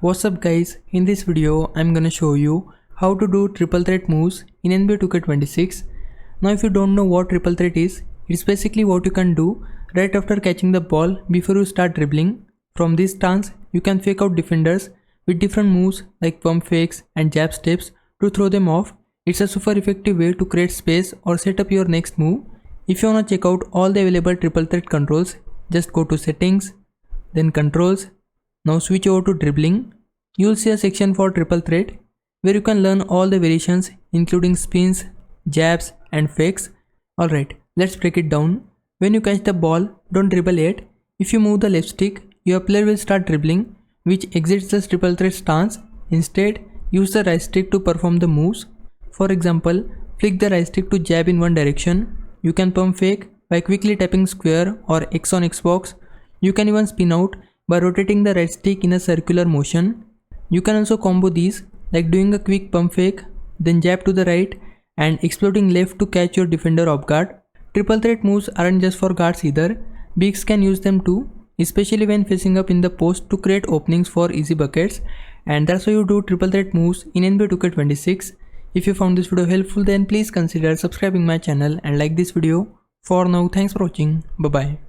What's up guys, in this video I'm gonna show you how to do triple threat moves in NBA 2K26. Now if you don't know what triple threat is, it's basically what you can do right after catching the ball before you start dribbling. From this stance, you can fake out defenders with different moves like pump fakes and jab steps to throw them off. It's a super effective way to create space or set up your next move. If you wanna check out all the available triple threat controls, just go to settings, then controls. Now switch over to dribbling. You will see a section for triple threat where you can learn all the variations including spins, jabs and fakes. Alright, let's break it down. When you catch the ball, don't dribble yet. If you move the left stick, your player will start dribbling, which exits the triple threat stance. Instead, use the right stick to perform the moves. For example, flick the right stick to jab in one direction. You can pump fake by quickly tapping square or X on Xbox. You can even spin out by rotating the right stick in a circular motion. You can also combo these like doing a quick pump fake, then jab to the right and exploding left to catch your defender off guard. Triple threat moves aren't just for guards either, bigs can use them too, especially when facing up in the post to create openings for easy buckets. And that's why you do triple threat moves in NBA 2K26. If you found this video helpful, then please consider subscribing my channel and like this video. For now, thanks for watching. Bye bye.